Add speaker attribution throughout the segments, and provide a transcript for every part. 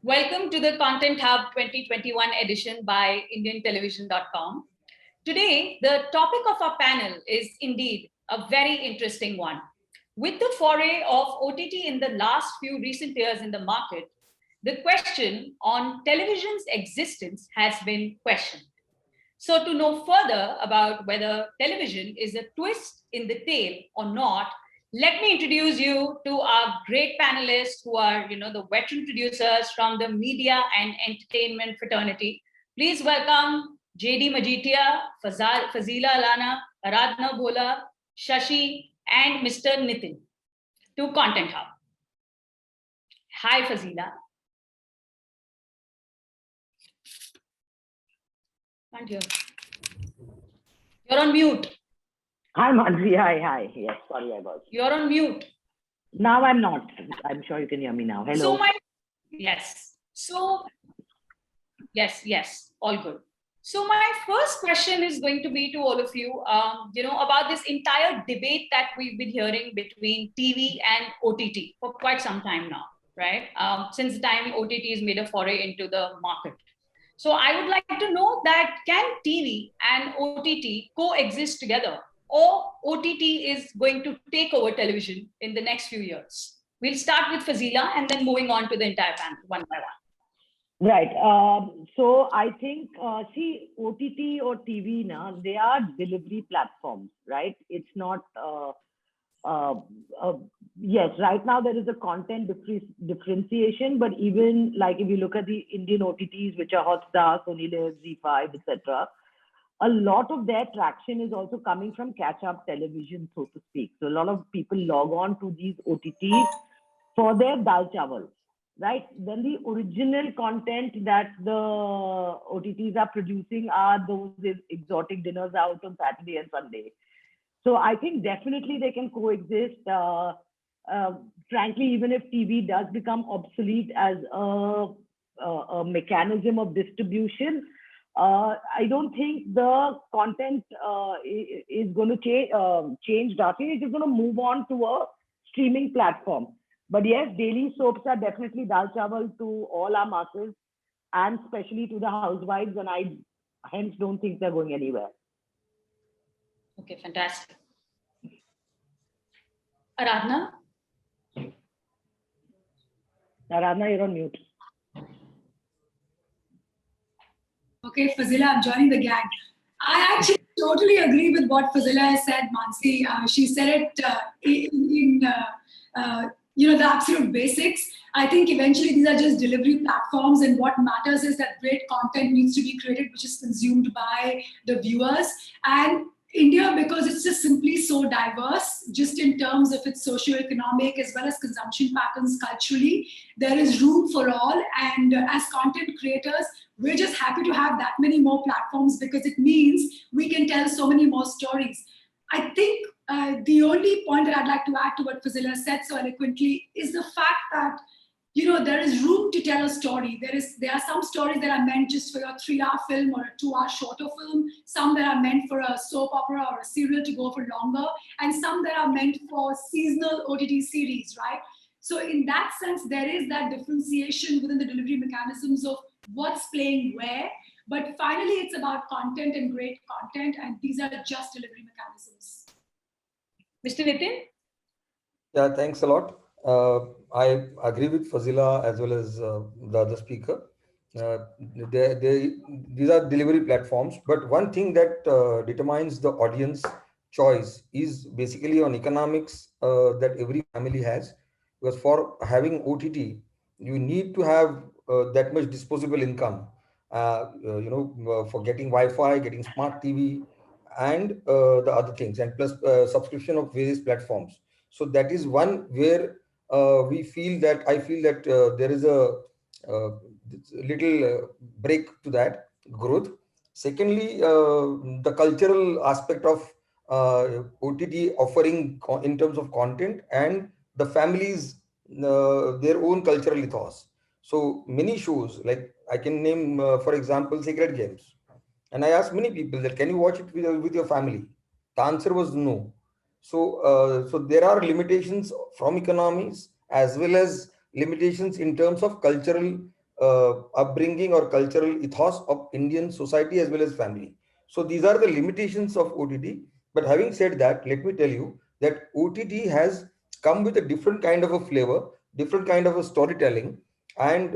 Speaker 1: Welcome to the Content Hub 2021 edition by IndianTelevision.com. Today, the topic of our panel is indeed a very interesting one. With the foray of OTT in the last few recent years in the market, the question on television's existence has been questioned. So, to know further about whether television is a twist in the tail or not, let me introduce you to our great panelists who are, the veteran producers from the media and entertainment fraternity. Please welcome JD Majitia, Fazila Alana, Aradhna Bhola, Shashi, and Mr. Nitin to Content Hub. Hi, Fazila. Can't hear. You're on mute.
Speaker 2: Hi, Mansi. Hi. Yes, sorry, I was.
Speaker 1: You're on mute.
Speaker 2: Now I'm not. I'm sure you can hear me now. Hello.
Speaker 1: Yes. So, yes, all good. So my first question is going to be to all of you, about this entire debate that we've been hearing between TV and OTT for quite some time now, right? Since the time OTT has made a foray into the market. So I would like to know that can TV and OTT coexist together, or OTT is going to take over television in the next few years? We'll start with Fazila and then moving on to the entire panel one by one.
Speaker 2: Right. So I think, see, OTT or TV now, they are delivery platforms, right? It's not, yes, right now there is a content differentiation, but even like if you look at the Indian OTTs, which are Hotstar, Sony Live, ZEE5, etc., a lot of their traction is also coming from catch-up television, so to speak. So a lot of people log on to these OTTs for their dal chawal, right? Then the original content that the OTTs are producing are those exotic dinners out on Saturday and Sunday. So I think definitely they can coexist. Frankly, even if TV does become obsolete as a mechanism of distribution, I don't think the content is going to change drastically. It's just going to move on to a streaming platform. But yes, daily soaps are definitely dal chawal to all our masses, and especially to the housewives, and I hence don't think they're going anywhere.
Speaker 1: Okay, fantastic. Aradhna?
Speaker 2: Aradhna, you're on mute.
Speaker 3: Okay, Fazila, I'm joining the gang. I actually totally agree with what Fazila has said, Mansi. She said it in the absolute basics. I think eventually these are just delivery platforms, and what matters is that great content needs to be created, which is consumed by the viewers. And India, because it's just simply so diverse, just in terms of its socio-economic as well as consumption patterns culturally, there is room for all. And as content creators, we're just happy to have that many more platforms because it means we can tell so many more stories. I think the only point that I'd like to add to what Fazila said so eloquently is the fact that there is room to tell a story. There are some stories that are meant just for your 3-hour film or a 2-hour shorter film, some that are meant for a soap opera or a serial to go for longer, and some that are meant for seasonal OTT series, right? So in that sense, there is that differentiation within the delivery mechanisms of what's playing where, but finally it's about content and great content, and these are just delivery mechanisms.
Speaker 1: Mr. Nitin?
Speaker 4: Yeah, thanks a lot. I agree with Fazila as well as the other speaker. These are delivery platforms, but one thing that determines the audience choice is basically on economics that every family has. Because for having OTT, you need to have that much disposable income, for getting Wi-Fi, getting smart TV, and the other things, and plus subscription of various platforms. So that is one where I feel that there is a little break to that growth. Secondly, the cultural aspect of OTT offering in terms of content and the families, their own cultural ethos. So many shows, like I can name, for example, Sacred Games. And I asked many people that, can you watch it with your family? The answer was no. So there are limitations from economies as well as limitations in terms of cultural upbringing or cultural ethos of Indian society as well as family. So these are the limitations of OTT. But having said that, let me tell you that OTT has come with a different kind of a flavor, different kind of a storytelling, and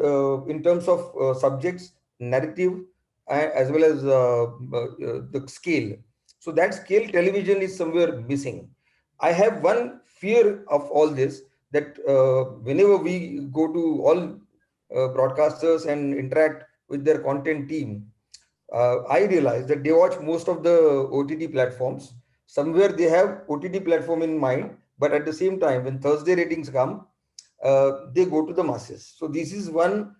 Speaker 4: in terms of subjects, narrative, as well as the scale. So that scale television is somewhere missing. I have one fear of all this, that whenever we go to all broadcasters and interact with their content team, I realize that they watch most of the OTT platforms. Somewhere they have OTT platform in mind, but at the same time, when Thursday ratings come, they go to the masses. So this is one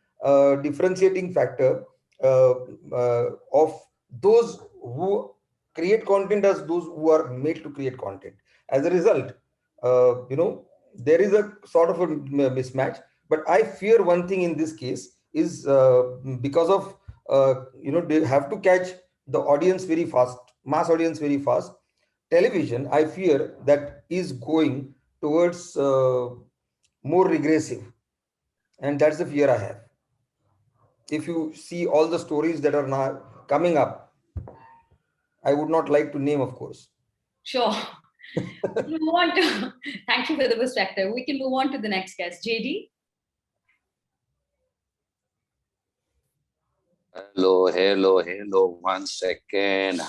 Speaker 4: differentiating factor of those who create content as those who are made to create content. As a result, there is a sort of a mismatch. But I fear one thing in this case is because of they have to catch the audience very fast, mass audience very fast. Television, I fear that is going towards more regressive, and that's the fear I have. If you see all the stories that are now coming up, I would not like to name, of course.
Speaker 1: Sure. We move on to, thank you for the perspective. We can move on to the next guest, JD.
Speaker 5: Hello. 1 second.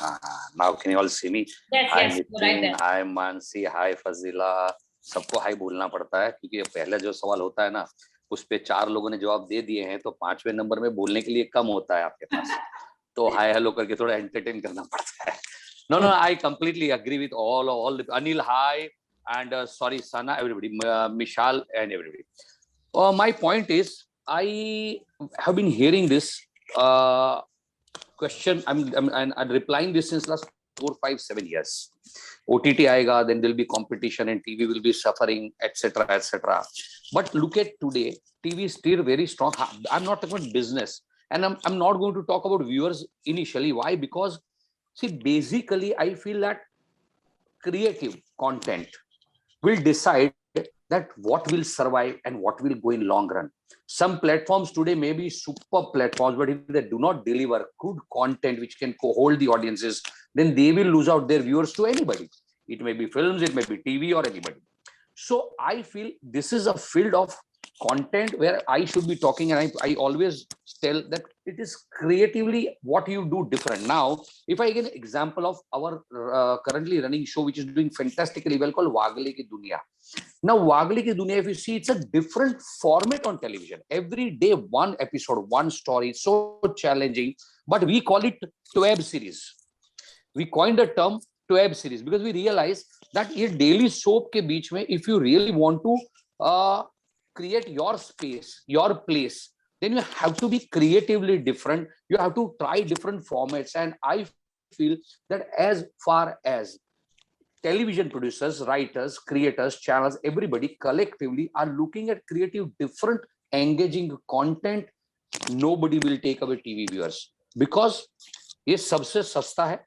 Speaker 5: Now can you all see me?
Speaker 1: Yes,
Speaker 5: Hi
Speaker 1: yes,
Speaker 5: Nitin,
Speaker 1: right there.
Speaker 5: hi Mansi, hi Fazila. सबको high बोलना पड़ता है क्योंकि पहला जो सवाल होता है ना, उस पे 4 लोगों ने जवाब दे दिए हैं, तो 5वें नंबर में बोलने के लिए कम होता है आपके पास, तो हाय हेलो करके थोड़ा एंटरटेन करना पड़ता है. No, I completely agree with all the Anil, hi, and sorry Sana, everybody, Mishal and everybody. My point is, I have been hearing this question. I'm replying this since last 4, 5, 7 years. OTT aayega, then there'll be competition and TV will be suffering, etc., etc. But look at today, TV is still very strong. I'm not talking about business, and I'm not going to talk about viewers initially. Why? Because see, basically, I feel that creative content will decide that what will survive and what will go in long run. Some platforms today may be super platforms, but if they do not deliver good content which can hold the audiences, then they will lose out their viewers to anybody. It may be films, it may be TV, or anybody. So I feel this is a field of content where I should be talking, and I always tell that it is creatively what you do different. Now, if I give an example of our currently running show, which is doing fantastically well, called Wagle Ki Duniya. Now, Wagle Ki Duniya, if you see, it's a different format on television. Every day, one episode, one story, so challenging. But we call it web series. We coined the term web series because we realize that a daily soap ke beech mein, if you really want to create your space, your place, then you have to be creatively different. You have to try different formats. And I feel that as far as television producers, writers, creators, channels, everybody collectively are looking at creative, different, engaging content, nobody will take away TV viewers because ये सबसे सस्ता है,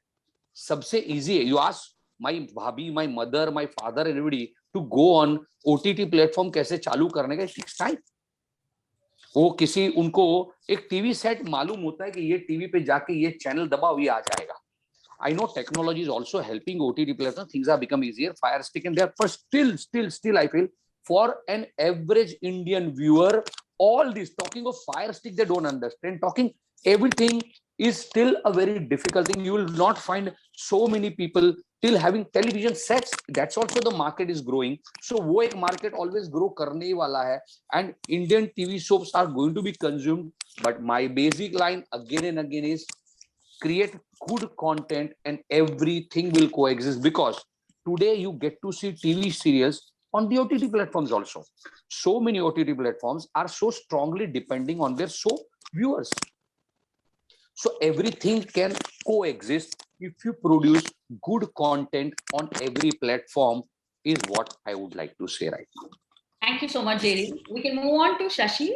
Speaker 5: सबसे easy है. You ask my bhabhi, my mother, my father, and everybody to go on OTT platform कैसे चालू करने का, it takes time. वो किसी उनको एक टीवी सेट मालूम होता है कि ये टीवी पे जाके ये चैनल दबाओ ये आ जाएगा. I know technology is also helping OTT platforms. Things have become easier. Fire Stick and there, but still, I feel for an average Indian viewer, all this talking of Fire Stick, they don't understand. Talking everything is still a very difficult thing. You will not find so many people still having television sets. That's also the market is growing. So वो एक market always grow करने ही वाला है. And Indian TV soaps are going to be consumed. But my basic line again and again is create good content and everything will coexist, because today you get to see TV serials on the OTT platforms also. So many OTT platforms are so strongly depending on their show viewers. So everything can coexist if you produce good content on every platform is what I would like to say right now.
Speaker 1: Thank you so much, JD. We can move on to Shashi.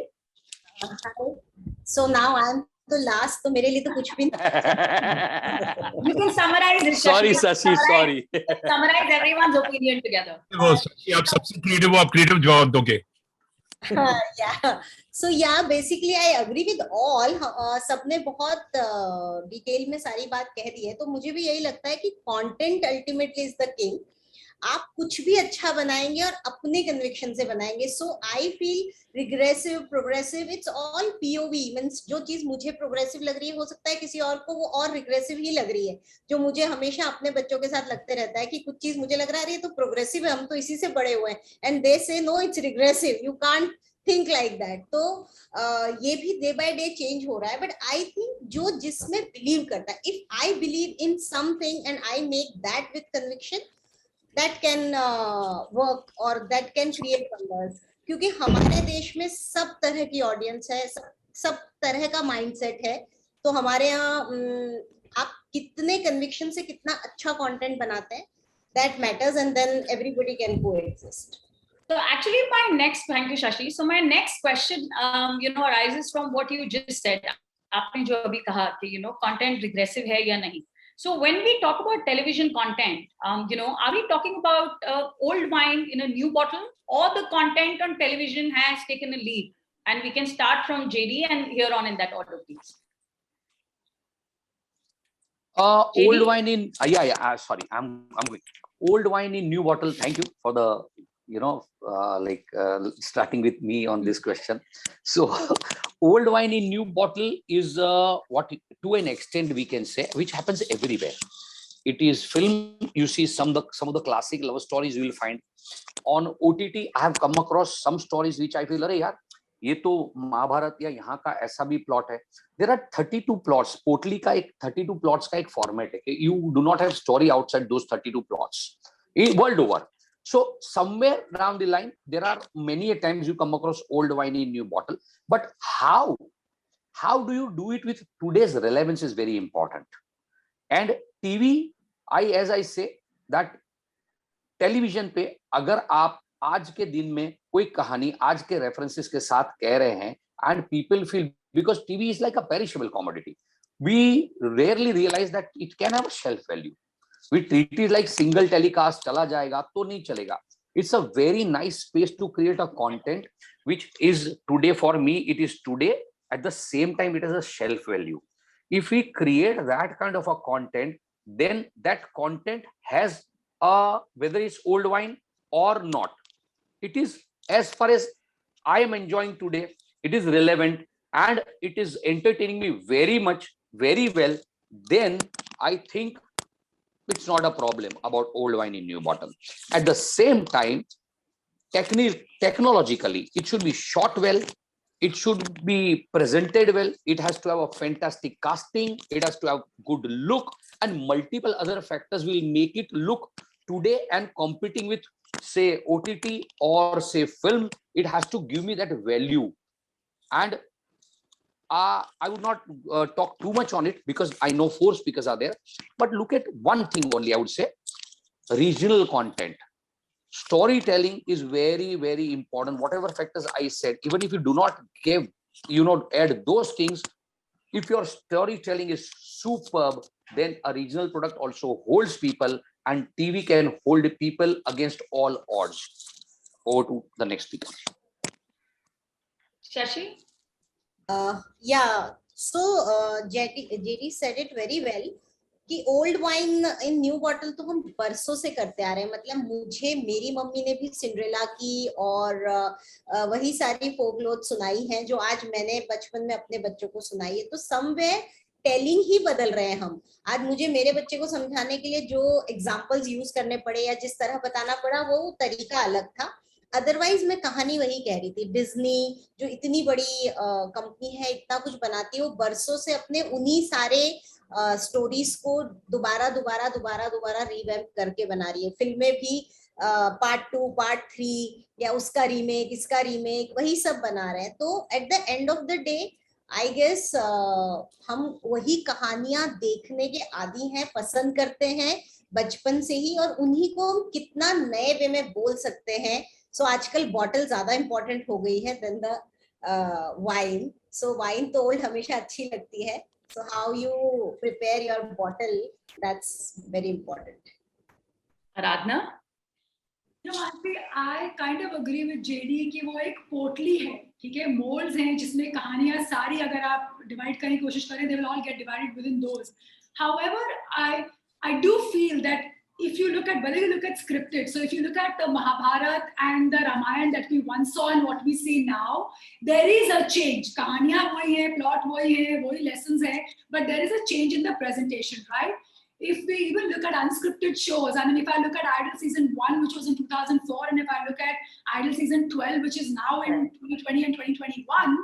Speaker 6: So now I'm the last, तो मेरे लिए तो कुछ भी
Speaker 1: You can summarize it.
Speaker 5: Sorry, Shashi, sorry.
Speaker 1: Summarize everyone's opinion together.
Speaker 7: वो Shashi, आप सबसे creative हो, आप क्रिएटिव जवाब दोगे.
Speaker 6: Yeah. So yeah, basically I agree with all. सबने बहुत डिटेल में सारी बात कह दी है, तो मुझे भी यही लगता है कि content ultimately is the king. आप कुछ भी अच्छा बनाएंगे और अपने कन्विक्शन से बनाएंगे. So I feel regressive, progressive, it's all POV. Means जो चीज मुझे प्रोग्रेसिव लग रही है, हो सकता है किसी और को वो और रिग्रेसिव ही लग रही है. जो मुझे हमेशा अपने बच्चों के साथ लगते रहता है कि कुछ चीज मुझे लग रहा है ये तो प्रोग्रेसिव है, हम तो इसी से बड़े हुए हैं, and they say no it's regressive, you can't think like that. तो ये भी डे बाय डे चेंज हो रहा है. बट आई थिंक जो जिसमें बिलीव करता है, if I believe in something and I make that with conviction, that can work or that can create wonders. क्योंकि हमारे देश में सब तरह की ऑडियंस है, सब तरह का माइंडसेट है. तो हमारे यहाँ आप कितने कन्विक्शन से कितना अच्छा कंटेंट बनाते हैं, that matters, and then everybody can coexist.
Speaker 1: So actually my next, thank you Shashi. So my next question arises from what you just said. आपने जो अभी कहा कि content regressive है या नहीं. So when we talk about television content, are we talking about old wine in a new bottle, or the content on television has taken a lead? And we can start from JD and here on in that order, please.
Speaker 5: Old wine in sorry, I'm going. Old wine in new bottle. Thank you for the starting with me on this question. So old wine in new bottle is what to an extent we can say, which happens everywhere. It is film. You see some of the classic love stories you will find on OTT. I have come across some stories which I feel, अरे यार ये तो महाभारत या यहाँ का ऐसा भी plot है. There are 32 plots. पोटली का एक 32 plots का एक फॉर्मेट है. You do not have story outside those 32 plots world over. So somewhere down the line, there are many a times you come across old wine in new bottle. But how do you do it with today's relevance is very important. And TV, as I say that television पे अगर आप आज के दिन में कोई कहानी आज के रेफरेंसेस के साथ कह रहे हैं, and people feel, because TV is like a perishable commodity, we rarely realize that it can have a shelf value. We treat it like single telecast, चला जाएगा तो नहीं चलेगा. It's a very nice space to create a content which is today, for me it is today, at the same time it has a shelf value. If we create that kind of a content, then that content has whether it's old wine or not, it is, as far as I am enjoying today, it is relevant and it is entertaining me very much, very well, then I think it's not a problem about old wine in new bottle. At the same time, technologically, it should be shot well, it should be presented well, it has to have a fantastic casting, it has to have good look, and multiple other factors will make it look today and competing with, say, OTT or say film. It has to give me that value. And I would not talk too much on it because I know 4 speakers are there, but look at one thing only. I would say regional content, storytelling is very, very important. Whatever factors I said, even if you do not give, add those things, if your storytelling is superb, then a regional product also holds people, and TV can hold people against all odds. Over to the next speaker.
Speaker 1: Shashi?
Speaker 6: Yeah, so JD said it very well कि old wine in new bottle तो हम बरसों से करते आ रहे हैं. मतलब मुझे मेरी मम्मी ने भी सिंड्रेला की और वही सारी फोकलोथ सुनाई है जो आज मैंने बचपन में अपने बच्चों को सुनाई है. तो समवेयर टेलिंग ही बदल रहे हैं हम. आज मुझे मेरे बच्चे को समझाने के लिए जो एग्जाम्पल्स यूज करने पड़े या जिस तरह बताना पड़ा वो तरीका अलग था. अदरवाइज मैं कहानी वही कह रही थी. डिज्नी जो इतनी बड़ी कंपनी है, इतना कुछ बनाती है, वो बरसों से अपने उन्हीं सारे स्टोरीज को दोबारा रिवैम्प करके बना रही है. फिल्में भी पार्ट 2, पार्ट 3 या उसका रीमेक, इसका रीमेक, वही सब बना रहे हैं. तो at the end of the day I guess हम वही कहानियां देखने के आदी हैं, पसंद करते हैं बचपन से ही, और उन्हीं को हम कितना नए वे में बोल सकते हैं. सो आजकल बॉटल ज्यादा इंपॉर्टेंट हो गई है then the wine. So wine तो ओल्ड हमेशा अच्छी लगती है. So how you prepare your bottle, that's very important.
Speaker 1: Aradhana?
Speaker 3: Mansi, I kind of agree with JD कि वो एक पोटली है, ठीक है, molds हैं जिसमें कहानियां सारी अगर आप divide करने की कोशिश करें, they will all get divided within those. However, I do feel that if you look at, whether you look at scripted, so if you look at the Mahabharata and the Ramayana that we once saw and what we see now, there is a change. कहानियां वही है, plot वही है, वही lessons है, but there is a change in the presentation, right? If we even look at unscripted shows, I mean, if I look at Idol season 1, which was in 2004, and if I look at Idol season 12, which is now in 2020 and 2021,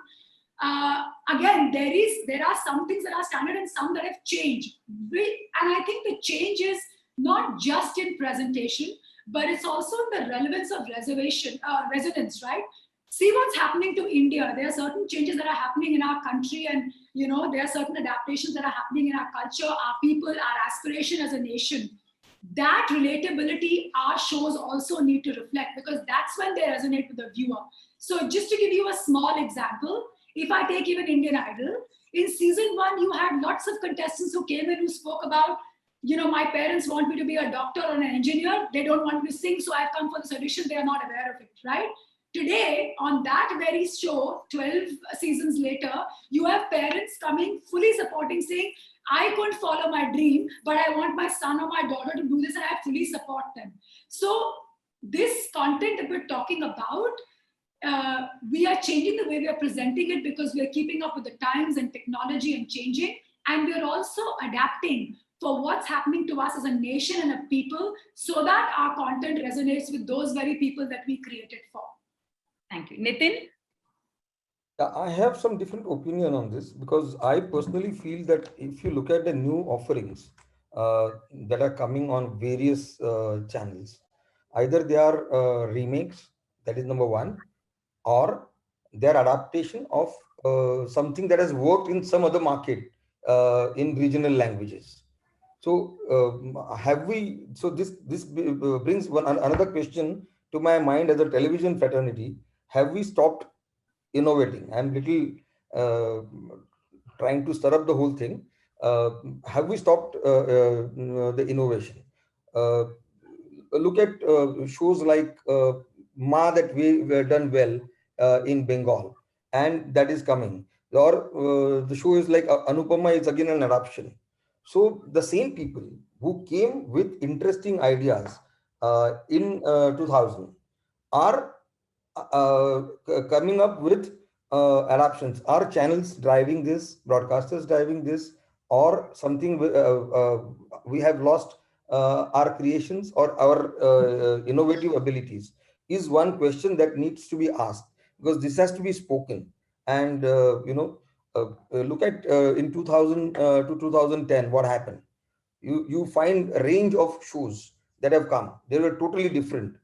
Speaker 3: again, there are some things that are standard and some that have changed. And I think the change is not just in presentation, but it's also in the relevance of resonance, right? See what's happening to India. There are certain changes that are happening in our country, and there are certain adaptations that are happening in our culture, our people, our aspiration as a nation. That relatability our shows also need to reflect, because that's when they resonate with the viewer. So just to give you a small example, if I take even Indian Idol, in season 1, you had lots of contestants who came in who spoke about, my parents want me to be a doctor or an engineer. They don't want me to sing, so I've come for this audition. They are not aware of it, right? Today, on that very show, 12 seasons later, you have parents coming fully supporting, saying, I couldn't follow my dream, but I want my son or my daughter to do this, and I fully support them. So this content that we're talking about, we are changing the way we are presenting it because we are keeping up with the times and technology and changing. And we are also adapting for what's happening to us as a nation and a people, so that our content resonates with those very people that we created for.
Speaker 1: Thank you. Nitin?
Speaker 4: I have some different opinion on this, because I personally feel that if you look at the new offerings that are coming on various channels, either they are remakes, that is number one, or they are adaptation of something that has worked in some other market in regional languages. So this brings another question to my mind as a television fraternity. Have we stopped innovating? I'm little trying to stir up the whole thing. Have we stopped the innovation? Look at shows like Ma, that we were done well in Bengal, and that is coming. Or the show is like Anupama is again an adaptation. So the same people who came with interesting ideas in 2000 are coming up with adaptations. Are channels driving this, broadcasters driving this, or something we have lost our creations or our innovative abilities, is one question that needs to be asked, because this has to be spoken. And look at in 2000 to 2010 what happened. You find a range of shows that have come. They were totally different,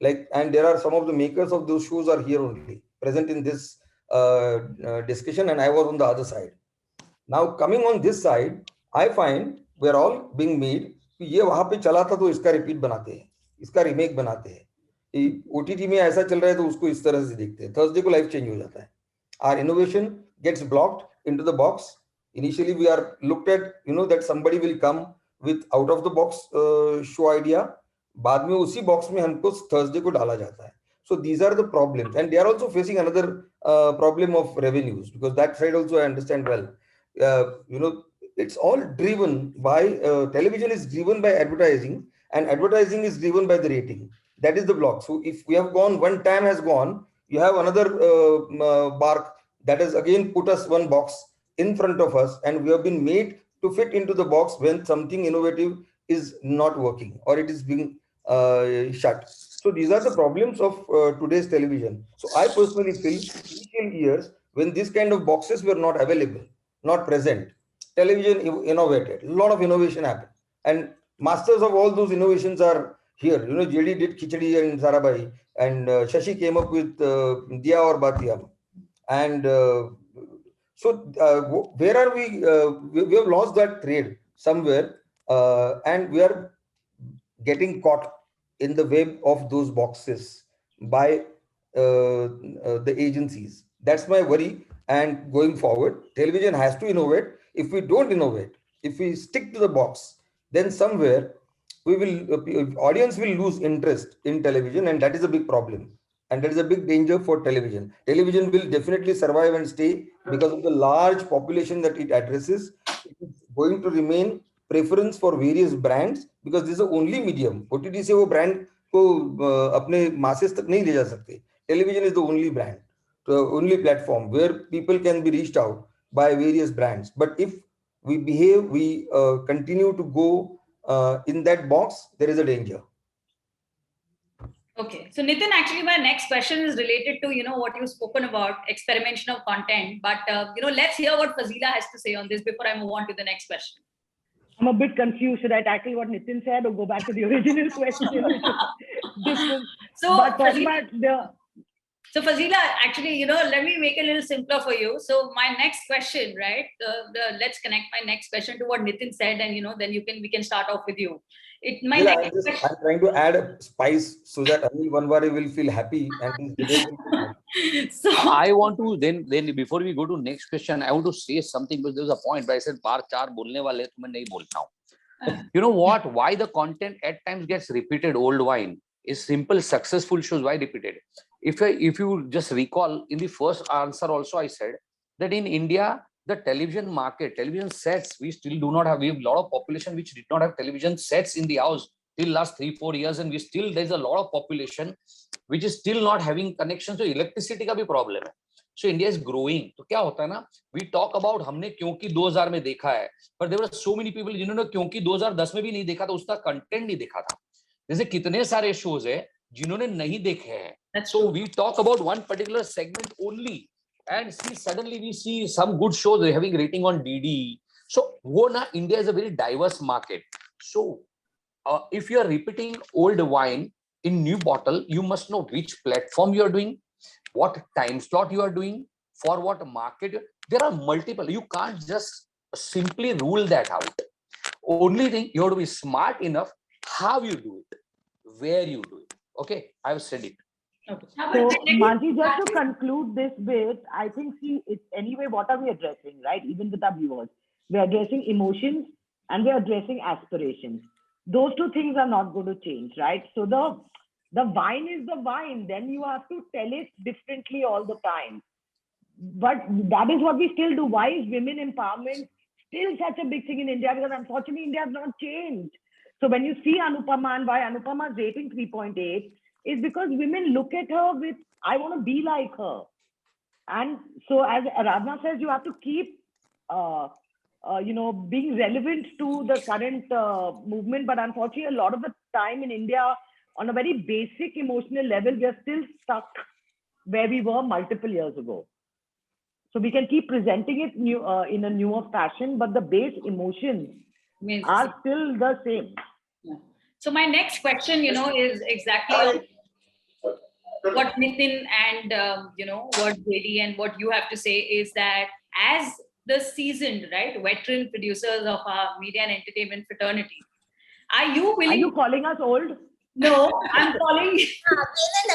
Speaker 4: and there are some of the makers of those shows are here only present in this discussion, and I was on the other side. Now coming on this side, I find we're all being made कि ये वहां पे चला था तो इसका repeat बनाते हैं, इसका रीमेक बनाते हैं, ओटीटी में ऐसा चल रहा है तो उसको इस तरह से देखते हैं, थर्सडे को लाइफ चेंज हो जाता है. Our innovation gets blocked into the box. Initially we are looked at, that somebody will come with out of the box show idea, बाद में उसी बॉक्स में हमको थर्सडे को डाला जाता है. So these are the problems, and they are also facing another problem of revenues, because that side also I understand well. It's all driven by television is driven by advertising, and advertising is driven by the rating. That is the block. So if we have gone, one time has gone, you have another bark that has again put us one box in front of us, and we have been made to fit into the box when something innovative is not working or it is being shut. So these are the problems of today's television. So I personally feel initial years when this kind of boxes were not available, not present, television innovated, a lot of innovation happened, and masters of all those innovations are here. JD did Khichdi and Sarabhai, and Shashi came up with Diya Aur Batiyam. And so where are we? We have lost that thread somewhere, and we are getting caught in the web of those boxes by the agencies. That's my worry. And going forward, television has to innovate. If we don't innovate, if we stick to the box, then somewhere we will audience will lose interest in television, and that is a big problem. And that is a big danger for television. Television will definitely survive and stay because of the large population that it addresses. It is going to remain preference for various brands because this is the only medium. OTT से वो brand को अपने masses तक नहीं ले जा सकते. Television is the only brand, the only platform where people can be reached out by various brands. But if we behave, we continue to go in that box, there is a danger.
Speaker 1: Okay, so Nitin, actually, my next question is related to what you've spoken about, experimentation of content. But let's hear what Fazila has to say on this before I move on to the next question.
Speaker 2: I'm a bit confused. Should I tackle what Nitin said or go back to the original question?
Speaker 1: So Fazila, actually, let me make it a little simpler for you. So my next question, right? Let's connect my next question to what Nitin said, and then we can start off with you.
Speaker 4: I'm trying to add a spice so that Anil Vanware will feel happy and
Speaker 1: so
Speaker 5: I want to then before we go to next question, I want to say something because there was a point where I said bar char bolne wale to main nahi bolta hu. You know what? Why the content at times gets repeated? Old wine is simple. Successful shows why repeated. If you just recall in the first answer also I said that in India the television market, television sets, we still do not have. We have a lot of population which did not have television sets in the house till last 3-4 years, and there's a lot of population which is still not having connection. So electricity का भी problem है. So India is growing. तो क्या होता है ना? We talk about हमने क्योंकि 2000 में देखा है, but there were so many people जिन्होंने क्योंकि 2010 में भी नहीं देखा था, उसका कंटेंट नहीं देखा था. जैसे कितने सारे shows है जिन्होंने नहीं देखे हैं. So we talk about one particular segment only. And suddenly we see some good shows having rating on DD. So India is a very diverse market. So if you are repeating old wine in new bottle, you must know which platform you are doing, what time slot you are doing, for what market. There are multiple. You can't just simply rule that out. Only thing, you have to be smart enough how you do it, where you do it. Okay, I've said it.
Speaker 2: Okay. So, Mansi, just to conclude this bit, I think, it's anyway, what are we addressing, right? Even with our viewers, we're addressing emotions and we're addressing aspirations. Those two things are not going to change, right? So the wine is the wine. Then you have to tell it differently all the time. But that is what we still do. Why is women empowerment still such a big thing in India? Because unfortunately, India has not changed. So when you see Anupama and why Anupama's rating 3.8, is because women look at her with, I want to be like her. And so as Aradhana says, you have to keep, being relevant to the current movement. But unfortunately, a lot of the time in India, on a very basic emotional level, we are still stuck where we were multiple years ago. So we can keep presenting it in a newer fashion, but the base emotions are still the same.
Speaker 1: Yeah. So my next question, is exactly what Nitin and what JD and what you have to say is that as the seasoned, right, veteran producers of our media and entertainment fraternity, are you willing?
Speaker 2: Are you calling us old?
Speaker 1: No, I'm calling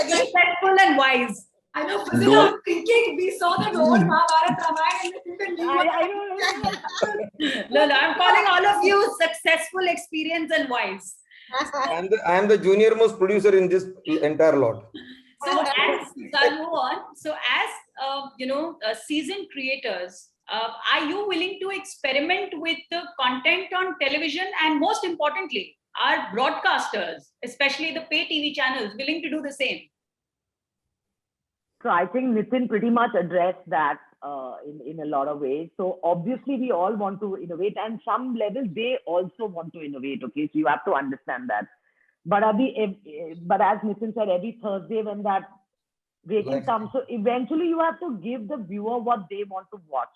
Speaker 1: respectful and wise.
Speaker 3: I know, Fazila, I'm thinking we saw that old Mahabharata Ramayana and the new
Speaker 1: No, I'm calling all of you successful, experienced, and wise.
Speaker 4: I am the junior most producer in this entire lot.
Speaker 1: So as I'll move on. So as seasoned creators, are you willing to experiment with the content on television, and most importantly, are broadcasters, especially the pay TV channels, willing to do the same?
Speaker 2: So I think Nitin pretty much addressed that in a lot of ways. So obviously we all want to innovate, and some level they also want to innovate. Okay, so you have to understand that. But as Nitin said, every Thursday when that rating comes, so eventually you have to give the viewer what they want to watch.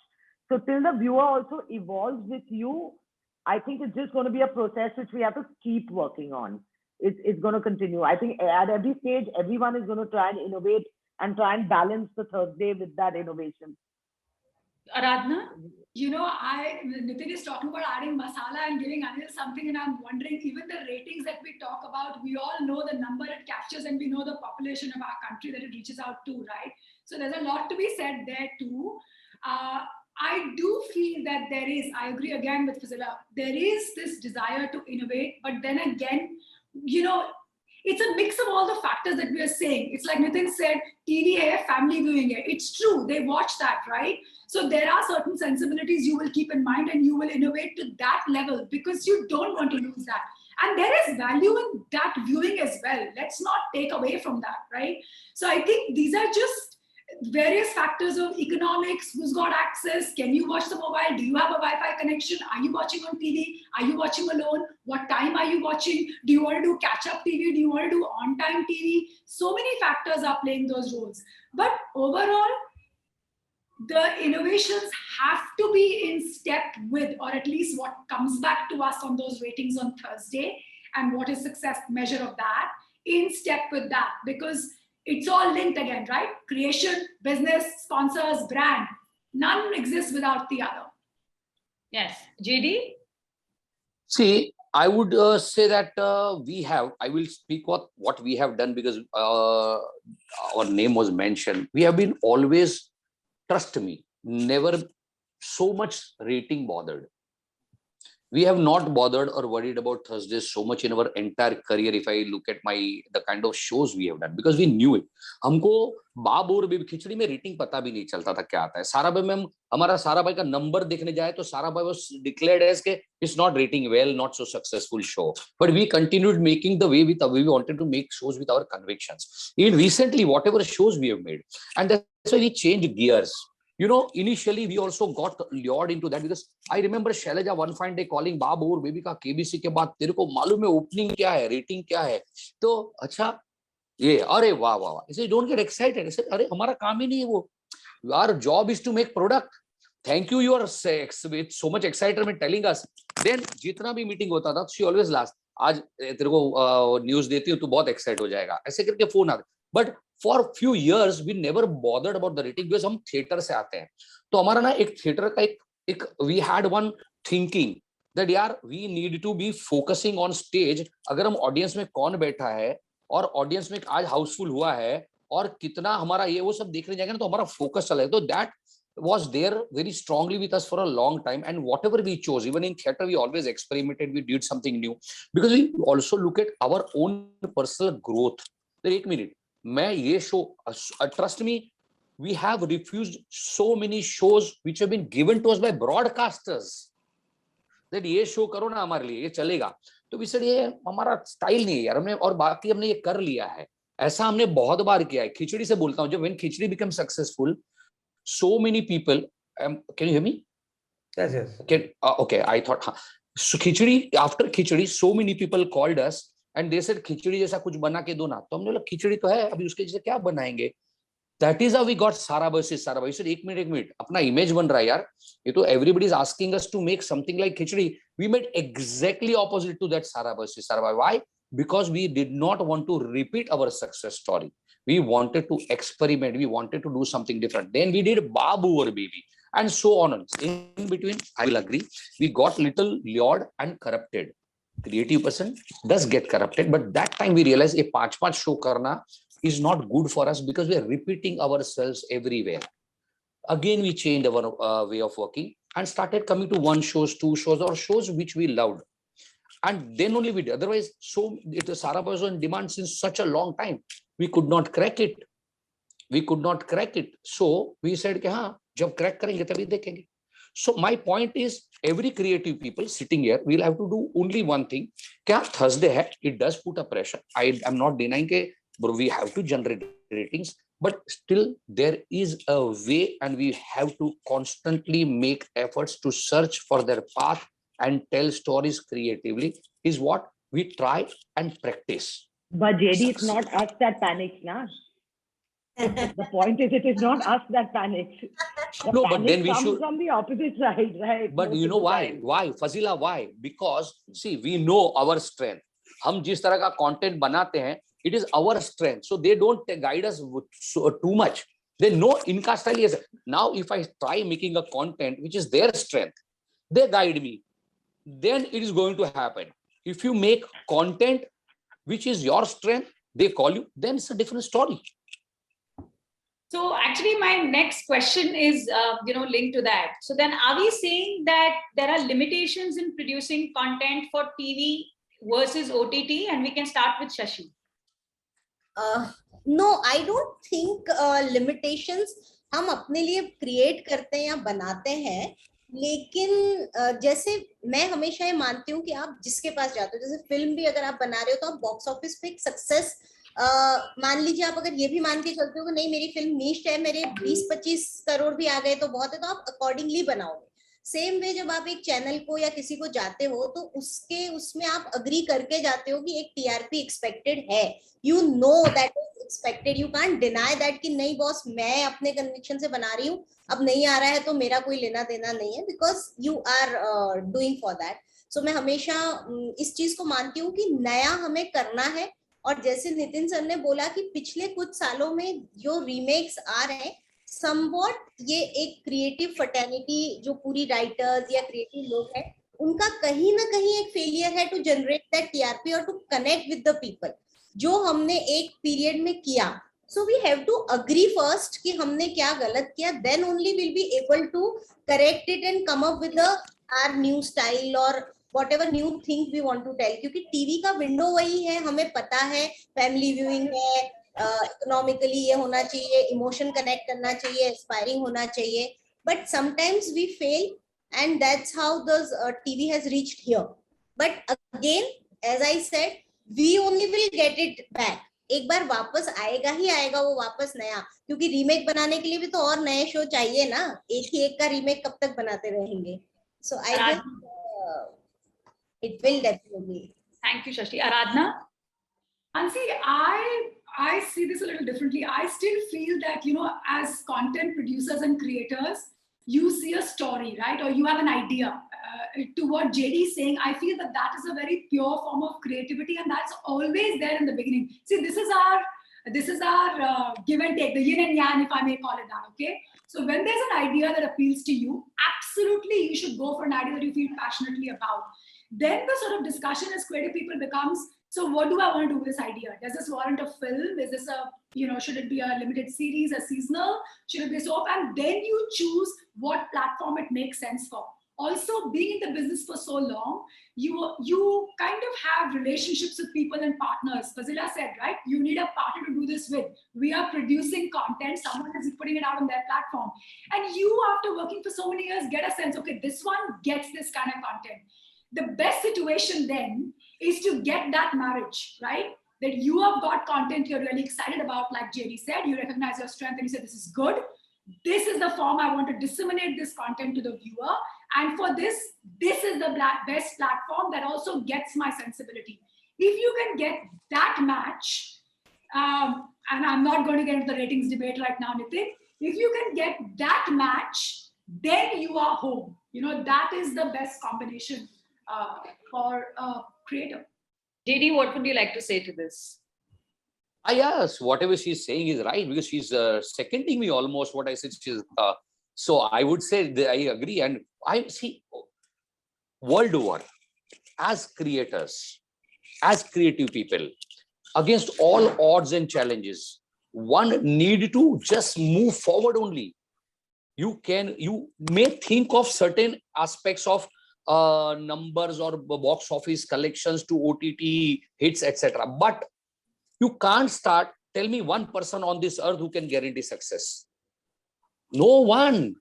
Speaker 2: So till the viewer also evolves with you, I think it's just going to be a process which we have to keep working on. It's going to continue. I think at every stage, everyone is going to try and innovate and try and balance the Thursday with that innovation.
Speaker 1: Aradhana?
Speaker 3: Nitin is talking about adding masala and giving Anil something, and I'm wondering, even the ratings that we talk about, we all know the number it captures and we know the population of our country that it reaches out to, right? So there's a lot to be said there too. I do feel that I agree again with Fazila, there is this desire to innovate, but then again, it's a mix of all the factors that we are saying. It's like Nitin said, TV hai, family viewing hai. It's true, they watch that, right? So there are certain sensibilities you will keep in mind and you will innovate to that level because you don't want to lose that. And there is value in that viewing as well. Let's not take away from that, right? So I think these are just various factors of economics, who's got access, can you watch the mobile, do you have a Wi-Fi connection, are you watching on TV, are you watching alone, what time are you watching, do you want to do catch-up TV, do you want to do on-time TV? So many factors are playing those roles. But overall, the innovations have to be in step with, or at least what comes back to us on those ratings on Thursday, and what is success measure of that, in step with that, because it's all linked again, right? Creation, business, sponsors, brand. None exists without the other.
Speaker 1: Yes. JD?
Speaker 5: See, I would say that I will speak what we have done because our name was mentioned. We have been always, trust me, never so much rating bothered. We have not bothered or worried about Thursdays so much in our entire career. If I look at the kind of shows we have done, because we knew it. हमको बाब और baby खिचड़ी में rating पता भी नहीं चलता था क्या आता है. साराभाई में हमारा साराभाई का नंबर देखने जाए तो साराभाई was declared as के it's not rating well, not so successful show. But we continued making the way we wanted to make shows with our convictions. In recently, whatever shows we have made, and that's why we changed gears. Initially we also got lured into that because I remember Shailaja one fine day calling बाब और baby का KBC के बाद तेरे को मालूम है opening क्या है, रेटिंग क्या है, तो अच्छा ये अरे वाह वाह. I said don't get excited. I said अरे हमारा काम ही नहीं है वो. Our job is to make product. Thank you, you are with so much excitement telling us. Then जितना भी मीटिंग होता था she always last. आज तेरे को न्यूज देती हूँ तो बहुत एक्साइट हो जाएगा, ऐसे करके फोन आता. But for few years we never bothered about the rating because हम थिएटर से आते हैं. तो हमारा ना एक थिएटर का एक we had one thinking that यार we need to be focusing on stage. अगर हम ऑडियंस में कौन बैठा है और ऑडियंस में आज हाउसफुल हुआ है और कितना हमारा ये वो सब देखने जाएंगे ना तो हमारा फोकस चला है. तो that was there very strongly with us for a long time, and whatever we chose, even in theater we always experimented, we did something new because we also look at our own personal growth. एक minute, मैं ये show, trust me, we have refused so many shows which have been given to us by broadcasters that ये show करो ना हमारे लिए, ये चलेगा. तो we said ये हमारा स्टाइल नहीं है यार, हमने और बाकी हमने ये कर लिया है. ऐसा हमने बहुत बार किया है. खिचड़ी से बोलता हूँ, जब when khichdi became successful, so many people, can you hear me?
Speaker 4: Yes, yes.
Speaker 5: Okay, I thought, so khichdi, after khichdi, so many people called us and they said खिचड़ी जैसा कुछ बना के दो ना. तो हमने बोला खिचड़ी तो है, अभी उसके जैसे क्या बनाएंगे. That is how we got Sara versus Sara. You said एक मिनट, अपना इमेज बन रहा है यार. ये तो everybody is asking us to make something like khichdi. We made exactly opposite to that Sara versus Sara. Why? Because we did not want to repeat our success story. We wanted to experiment. We wanted to do something different. Then we did Babu or Baby and so on. In between, I will agree, we got little lured and corrupted. Creative person does get corrupted, but that time we realized a 5 show karna is not good for us because we are repeating ourselves everywhere. Again, we changed our way of working and started coming to 1 shows, 2 shows, or shows which we loved. And then only we did. Otherwise, so it Sara was on demand since such a long time. We could not crack it. So we said, हाँ, जब crack करेंगे तभी देखेंगे. So my point is, every creative people sitting here will have to do only one thing. क्या Thursday है? It does put a pressure. I am not denying that we have to generate ratings, but still there is a way, and we have to constantly make efforts to search for their path and tell stories creatively. Is what we try and practice.
Speaker 2: But JD, it's not us that panics, na. The point is, it is not us that panics. The
Speaker 5: No,
Speaker 2: panic
Speaker 5: but then we
Speaker 2: comes
Speaker 5: should.
Speaker 2: from the opposite side, right?
Speaker 5: But
Speaker 2: Most
Speaker 5: you
Speaker 2: of
Speaker 5: know
Speaker 2: the
Speaker 5: why?
Speaker 2: time.
Speaker 5: Why, Fazila? Why? Because see, we know our strength. हम जिस तरह का content बनाते हैं, it is our strength. So they don't guide us too much. They know इनका style is. Now, if I try making a content which is their strength, they guide me. Then it is going to happen. If you make content which is your strength, they call you, then it's a different story.
Speaker 1: So actually, my next question is, linked to that. So then, are we saying that there are limitations in producing content for TV versus OTT? And we can start with Shashi.
Speaker 6: No, I don't think limitations हम अपने लिए create करते हैं या बनाते हैं, लेकिन जैसे मैं हमेशा ये मानती हूँ कि आप जिसके पास जाते हो, जैसे फिल्म भी अगर आप बना रहे हो तो आप बॉक्स ऑफिस पे एक सक्सेस मान लीजिए, आप अगर ये भी मान के चलते हो कि नहीं मेरी फिल्म नीश है, मेरे 20-25 करोड़ भी आ गए तो बहुत है, तो आप अकॉर्डिंगली बनाओगे। सेम वे जब आप एक चैनल को या किसी को जाते हो तो उसमें आप अग्री करके जाते हो कि एक टीआरपी एक्सपेक्टेड है, you know that is expected, you can't deny that कि नहीं बॉस मैं अपने कन्विक्शन से बना रही हूँ, अब नहीं आ रहा है तो मेरा कोई लेना देना नहीं है, because you are doing for that. So मैं हमेशा इस चीज को मानती हूँ कि नया हमें करना है, और जैसे नितिन सर ने बोला कि पिछले कुछ सालों में जो रीमेक्स आ रहे हैं, समवॉट ये एक क्रिएटिव फर्टेनिटी जो पूरी राइटर्स या क्रिएटिव लोग हैं उनका कहीं ना कहीं एक फेलियर है टू जनरेट दैट टीआरपी और to connect with the people, जो हमने एक पीरियड में किया। So we have to agree first कि हमने क्या गलत किया, then only will be able to correct it and come up with our new style और whatever new thing we want to tell, क्योंकि टीवी का विंडो वही है, हमें पता है फैमिली व्यूइंग है, इकोनॉमिकली ये होना चाहिए, इमोशन कनेक्ट करना चाहिए, इंस्पायरिंग होना चाहिए, but sometimes we fail and that's how the TV has reached here. But again as I said, we only will get it back, एक बार वापस आएगा ही आएगा वो वापस नया, क्योंकि रीमेक बनाने के लिए भी तो और नए शो चाहिए ना, एक ही एक का रीमेक कब तक बनाते रहेंगे। So I think it will definitely.
Speaker 1: Thank you, Shashi. Aradhna?
Speaker 3: And see, I see this a little differently. I still feel that, as content producers and creators, you see a story, right? Or you have an idea. To what JD is saying, I feel that is a very pure form of creativity, and that's always there in the beginning. See, this is our give and take, the yin and yang, if I may call it that, okay? So when there's an idea that appeals to you, absolutely you should go for an idea that you feel passionately about. Then the sort of discussion as creative people becomes, so what do I want to do with this idea? Does this warrant a film? Is this should it be a limited series, a seasonal? Should it be a soap? And then you choose what platform it makes sense for. Also, being in the business for so long, you kind of have relationships with people and partners. Fazila said, right? You need a partner to do this with. We are producing content, someone is putting it out on their platform. And you, after working for so many years, get a sense, okay, this one gets this kind of content. The best situation then is to get that marriage, right? That you have got content you're really excited about, like JD said, you recognize your strength and you say, this is good. This is the form I want to disseminate this content to the viewer. And for this is the best platform that also gets my sensibility. If you can get that match, and I'm not going to get into the ratings debate right now, Nitin, if you can get that match, then you are home. That is the best combination for a creator.
Speaker 1: JD, what would you like to say to this?
Speaker 5: Yes, whatever she's saying is right, because she's seconding me almost what I said. So I would say that I agree, and I see world over, as creators, as creative people, against all odds and challenges, one need to just move forward only. You may think of certain aspects of numbers or box office collections to OTT hits, etc. But you can't start. Tell me one person on this earth who can guarantee success. No one.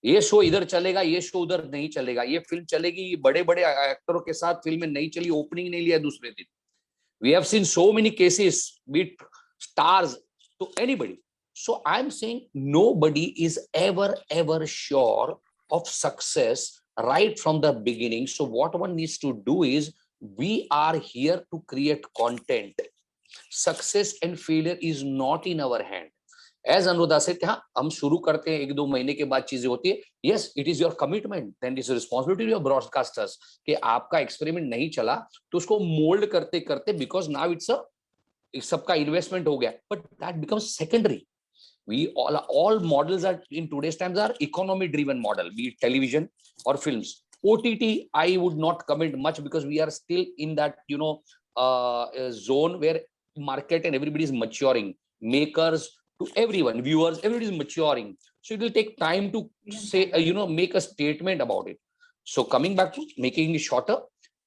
Speaker 5: ये show इधर चलेगा, ये show उधर नहीं चलेगा, ये film चलेगी, बड़े बड़े एक्टरों के साथ फिल्में नहीं चली, ओपनिंग नहीं लिया दूसरे दिन. We have seen so many cases, be it stars to anybody. So I'm saying nobody is ever sure of success right from the beginning. So what one needs to do is, we are here to create content. Success and failure is not in our hand. As Anuradha said, हाँ हम शुरू करते हैं, 1-2 महीने के बाद चीजें होती है. Yes, it is your commitment. Then it is a responsibility of your broadcasters कि आपका एक्सपेरिमेंट नहीं चला तो उसको मोल्ड करते करते, because now it's सबका इन्वेस्टमेंट हो गया, but that becomes secondary. We all models are in today's times are economy driven model, be it television or films. OTT, I would not comment much, because we are still in that zone where market and everybody is maturing. Makers to everyone, viewers, everybody is maturing. So it will take time to say, make a statement about it. So coming back to making it shorter,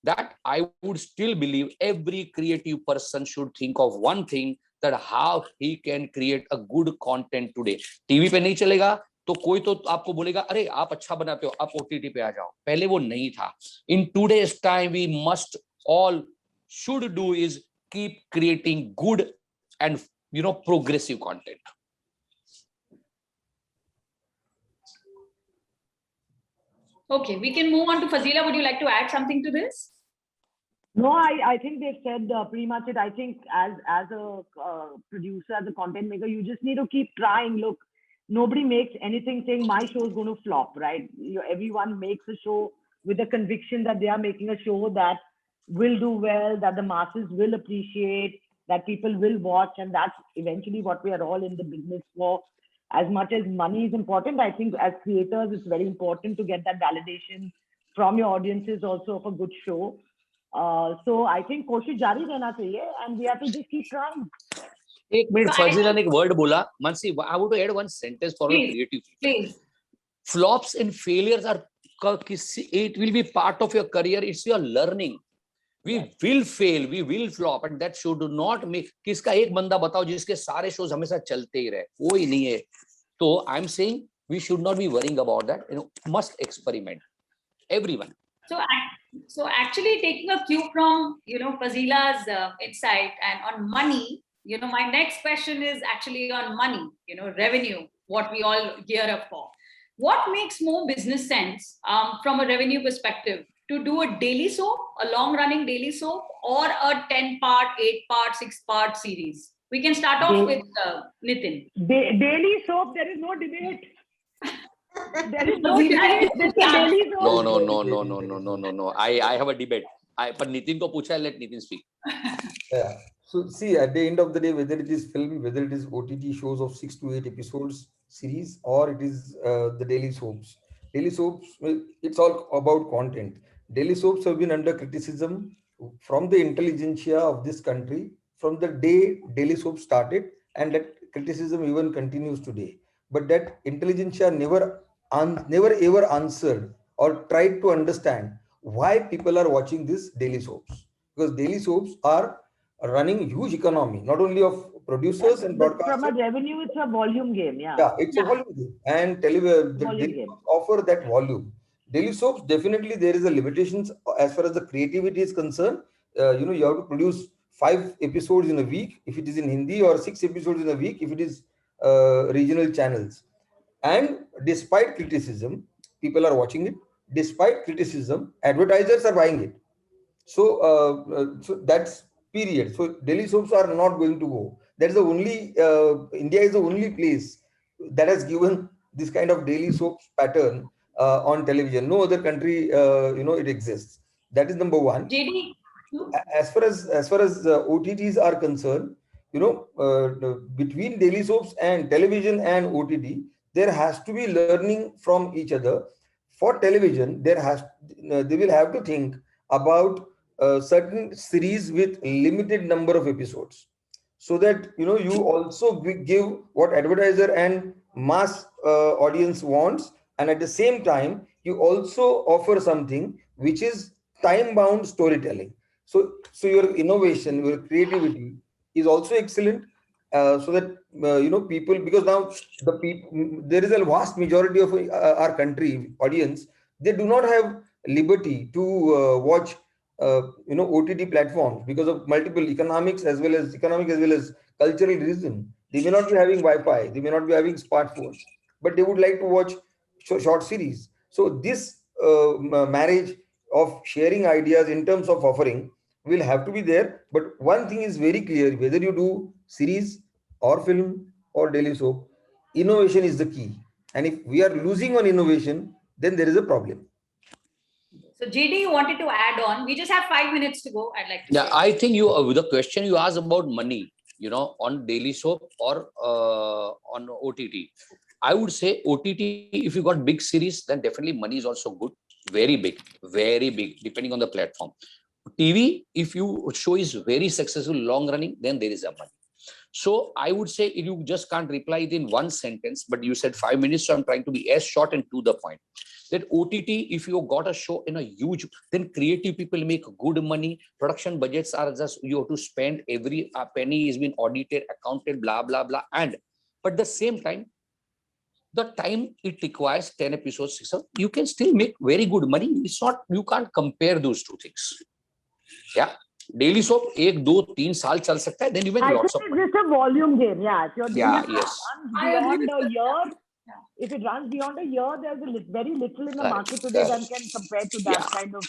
Speaker 5: that I would still believe every creative person should think of one thing, that how he can create a good content today. TV पे नहीं चलेगा तो कोई तो आपको बोलेगा अरे आप अच्छा बनाते हो, आप OTT पे आ जाओ. पहले वो नहीं था. In today's time, we must all should do is keep creating good and progressive content.
Speaker 1: Okay, we can move on to Fazila. Would you like to add something to this?
Speaker 2: No, I think they've said pretty much it. I think as a producer, as a content maker, you just need to keep trying. Look, nobody makes anything saying my show is going to flop, right? Everyone makes a show with a conviction that they are making a show that will do well, that the masses will appreciate, that people will watch, and that's eventually what we are all in the business for. As much as money is important, I think as creators, it's very important to get that validation from your audiences also of a good show. So I think कोशिश जारी रहना चाहिए, and we have to just keep trying.
Speaker 5: एक minute, Fazila ने एक word बोला. Mansi, I want to add one sentence for the creative.
Speaker 1: Please.
Speaker 5: Flops and failures are, it will be part of your career. It's your learning. We will fail, we will flop, and that should not make. किसका एक बंदा बताओ जिसके सारे shows हमेशा चलते ही रहे? कोई नहीं है. So I'm saying we should not be worrying about that. Must experiment. Everyone.
Speaker 1: So actually taking a cue from Fazila's insight and on money, my next question is actually on money, revenue, what we all gear up for. What makes more business sense from a revenue perspective, to do a daily soap, a long running daily soap, or a 10-part, 8-part, 6-part series? We can start off with Nitin.
Speaker 2: Daily soap, there is no debate. There is no debate. Daily soap.
Speaker 5: No. I have a debate. But Nitin ko pucha, let Nitin speak.
Speaker 4: Yeah. So see, at the end of the day, whether it is film, whether it is OTT shows of 6 to 8 episodes series, or it is the daily soaps. Daily soaps, it's all about content. Daily soaps have been under criticism from the intelligentsia of this country from the day daily soap started, and that criticism even continues today. But that intelligentsia never ever answered or tried to understand why people are watching these daily soaps, because daily soaps are running huge economy, not only of producers and broadcasters.
Speaker 2: From a revenue, it's a volume game. Yeah,
Speaker 4: it's a volume game, and the offer that volume. Daily soaps, definitely there is a limitations as far as the creativity is concerned. You have to produce 5 episodes in a week if it is in Hindi, or 6 episodes in a week if it is regional channels. And despite criticism, people are watching it. Despite criticism, advertisers are buying it. So that's period. So daily soaps are not going to go. That's the only India is the only place that has given this kind of daily soaps pattern on television. No other country, it exists. That is number one.
Speaker 1: JD.
Speaker 4: As far as OTTs are concerned, between daily soaps and television and OTT, there has to be learning from each other. For television, they will have to think about certain series with limited number of episodes, so that you also give what advertiser and mass audience wants, and at the same time you also offer something which is time bound storytelling. So your innovation, your creativity is also excellent, so that people, because now there is a vast majority of our country audience, they do not have liberty to watch OTT platforms because of multiple economic as well as cultural reason. They may not be having Wi-Fi, they may not be having smartphones, but they would like to watch short series. So this marriage of sharing ideas in terms of offering will have to be there. But one thing is very clear: whether you do series or film or daily soap, innovation is the key. And if we are losing on innovation, then there is a problem.
Speaker 1: So JD, you wanted to add on. We just have 5 minutes to go. I'd like to.
Speaker 5: Yeah, I think the question you asked about money, on daily soap or on OTT. I would say OTT, if you got big series, then definitely money is also good. Very big, depending on the platform. TV, if your show is very successful, long running, then there is a money. So I would say you just can't reply it in one sentence, but you said 5 minutes. So I'm trying to be as short and to the point. That OTT, if you got a show in a huge, then creative people make good money. Production budgets are just, you have to spend every penny is been audited, accounted, blah, blah, blah. But at the same time, the time it requires 10 episodes, you can still make very good money. It's not, you can't compare those two things. Yeah. Daily soap, 1, 2, 3 साल चल सकता है, then you make
Speaker 2: I
Speaker 5: lots of
Speaker 2: think
Speaker 5: money.
Speaker 2: it's just a volume game. Yeah, if you're
Speaker 5: Yeah,
Speaker 2: doing
Speaker 5: yes.
Speaker 3: I agree
Speaker 2: beyond
Speaker 3: with
Speaker 2: a year,
Speaker 3: Yeah.
Speaker 2: if it runs beyond a year, there's very little in the
Speaker 5: Correct,
Speaker 2: market today that
Speaker 5: correct.
Speaker 2: can compare to that
Speaker 5: Yeah.
Speaker 2: kind of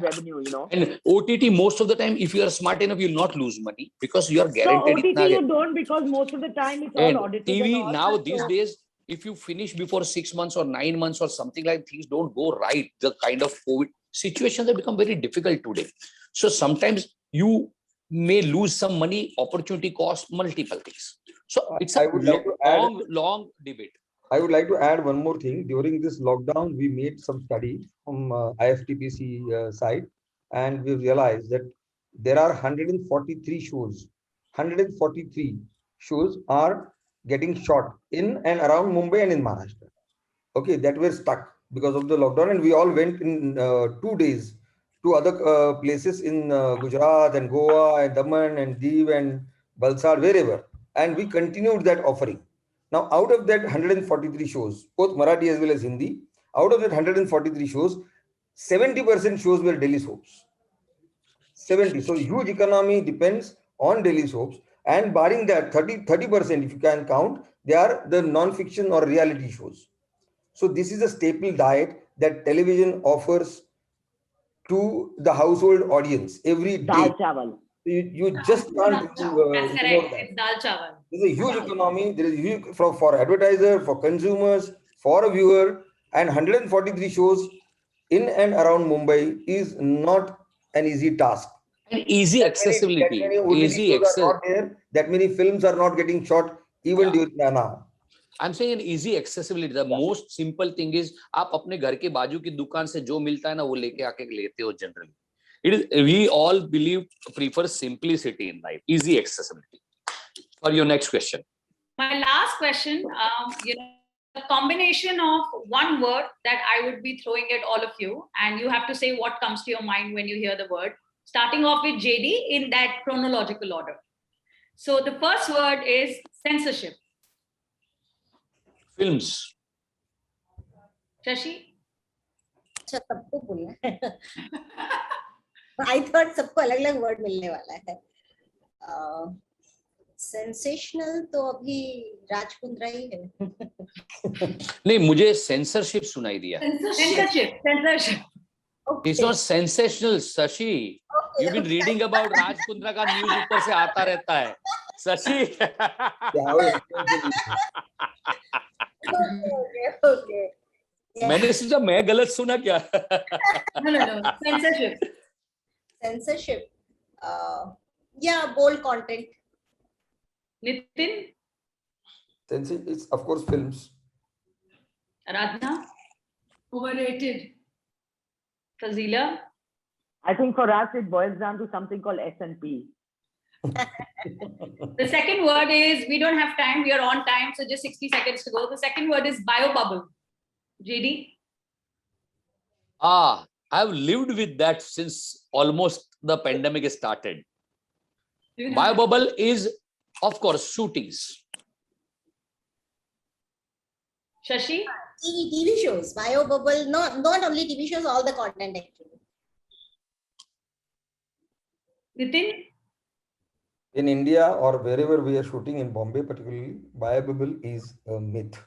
Speaker 2: revenue, you know.
Speaker 5: And OTT, most of the time, if you are smart enough, you'll not lose money because you are
Speaker 2: So
Speaker 5: guaranteed.
Speaker 2: OTT you don't, because most of the time it's all
Speaker 5: And
Speaker 2: audited.
Speaker 5: TV
Speaker 2: and all,
Speaker 5: now
Speaker 2: so-
Speaker 5: these days, if you finish before 6 months or 9 months or something like, things don't go right. The kind of COVID situations have become very difficult today. So sometimes you may lose some money, opportunity cost, multiple things. So it's a
Speaker 4: I would like to add-
Speaker 5: long debate.
Speaker 4: I would like to add one more thing. During this lockdown, we made some study from IFTPC side, and we realized that there are 143 shows. 143 shows are getting shot in and around Mumbai and in Maharashtra. Okay, that were stuck because of the lockdown, and we all went in 2 days to other places in Gujarat and Goa and Daman and Diu and Valsad, wherever, and we continued that offering. Now, out of that 143 shows, both Marathi as well as Hindi, out of that 143 shows, 70% shows were daily soaps. 70. So huge economy depends on daily soaps. And barring that, 30%, if you can count, they are the non-fiction or reality shows. So this is a staple diet that television offers to the household audience every day.
Speaker 2: Dal chawal.
Speaker 4: You just can't
Speaker 1: That's
Speaker 4: ignore
Speaker 1: correct.
Speaker 4: that.
Speaker 1: It's dal chawal.
Speaker 4: There's a huge economy. There is a huge for advertiser, for consumers, for a viewer, and 143 shows in and around Mumbai is not an easy task.
Speaker 5: And easy accessibility.
Speaker 4: That many OTT
Speaker 5: Easy
Speaker 4: shows
Speaker 5: access.
Speaker 4: are not there. That many films are not getting shot even during now.
Speaker 5: I'm saying an easy accessibility. The most simple thing is आप अपने घर के बाजू की दुकान से जो मिलता है ना वो लेके आके लेते हो generally. It is, we all prefer simplicity in life, easy accessibility. For your next question.
Speaker 1: My last question, a combination of one word that I would be throwing at all of you, and you have to say what comes to your mind when you hear the word, starting off with JD in that chronological order. So the first word is censorship.
Speaker 5: Films.
Speaker 1: Shashi?
Speaker 6: अच्छा सबको बोलना है I thought सबको अलग अलग word मिलने वाला है सेंसेशनल तो अभी राज कुंद्रा ही है
Speaker 5: नहीं मुझे सेंसरशिप सुनाई दिया
Speaker 1: Censorship.
Speaker 5: It's not sensational, Shashi. You've been reading about Raj Kundra का न्यूज ऊपर से आता रहता है Shashi.
Speaker 6: okay.
Speaker 5: मैंने सोचा मैं गलत सुना क्या
Speaker 1: No.
Speaker 6: Censorship. Yeah, bold content.
Speaker 1: Nitin?
Speaker 4: It's of course films.
Speaker 1: Aradhana?
Speaker 3: Overrated.
Speaker 1: Fazila?
Speaker 2: I think for us it boils down to something called S&P.
Speaker 1: The second word is, we don't have time, we are on time, so just 60 seconds to go. The second word is biobubble. JD?
Speaker 5: I've lived with that since almost the pandemic started. Biobubble is, of course, shootings.
Speaker 1: Shashi?
Speaker 6: TV shows, biobubble, not only TV shows, all the content actually.
Speaker 1: Nitin?
Speaker 4: In India or wherever we are shooting in Bombay, particularly, biobubble is a myth.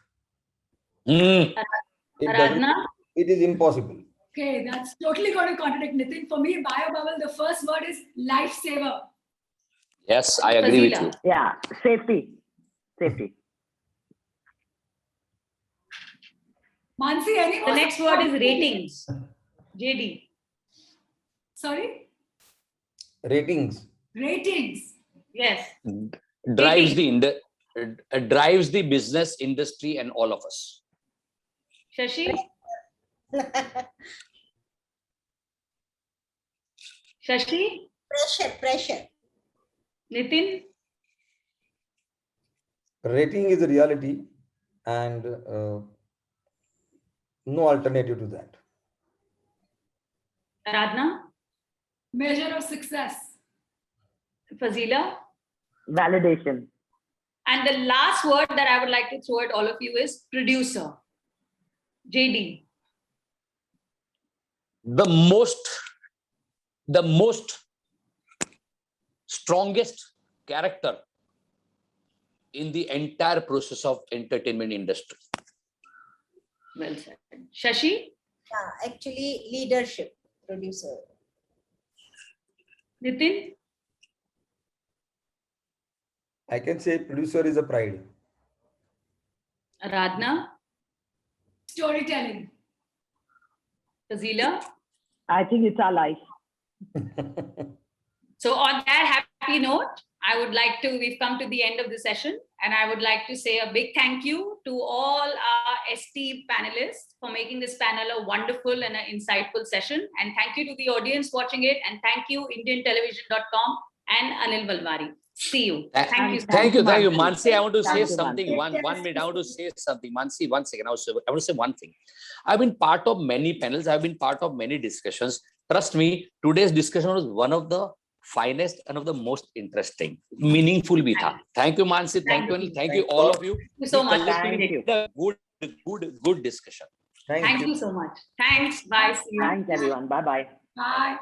Speaker 1: Aradhana?
Speaker 4: It is impossible.
Speaker 3: Okay, that's totally going to contradict Nitin. For me, biobubble, the first word is lifesaver.
Speaker 5: Yes, I agree with you.
Speaker 2: Yeah, safety.
Speaker 3: Mansi, any
Speaker 1: The
Speaker 3: more?
Speaker 1: next word is ratings. JD?
Speaker 3: Sorry?
Speaker 4: Ratings.
Speaker 3: Ratings.
Speaker 1: Yes.
Speaker 5: Drives the business industry and all of us.
Speaker 1: Shashi? Shashi?
Speaker 6: Pressure.
Speaker 1: Nitin?
Speaker 4: Rating is a reality, and no alternative to that.
Speaker 1: Aradhana,
Speaker 3: Measure of success.
Speaker 1: Fazila,
Speaker 2: Validation.
Speaker 1: and the last word that I would like to throw at all of you is producer. JD.
Speaker 5: The most strongest character in the entire process of entertainment industry.
Speaker 1: Well said. Shashi,
Speaker 6: Yeah, actually, leadership, producer.
Speaker 1: Nitin,
Speaker 4: I can say producer is a pride.
Speaker 1: Aradhana,
Speaker 3: Storytelling.
Speaker 1: Fazila.
Speaker 2: I think it's our life.
Speaker 1: So on that happy note, we've come to the end of the session, and I would like to say a big thank you to all our ST panelists for making this panel a wonderful and an insightful session. And thank you to the audience watching it. And thank you, IndianTelevision.com and Anil Valvari. See you. Thank you.
Speaker 5: Thank you,
Speaker 2: Mansi.
Speaker 5: Mansi. I want to say
Speaker 2: Thank you,
Speaker 5: something.
Speaker 2: Mansi.
Speaker 5: One minute. I want to say something. Mansi, 1 second. I want to say one thing. I've been part of many panels. I've been part of many discussions. Trust me, today's discussion was one of the finest and of the most interesting, meaningful. Bhi tha. Thank you, Mansi. Thank you, Anil. Thank you, all of you.
Speaker 1: Thank you so much.
Speaker 2: Thank you.
Speaker 5: Good discussion.
Speaker 1: Thank you so much. Thanks. Bye. See you.
Speaker 2: Thanks, everyone. Bye-bye.
Speaker 3: Bye.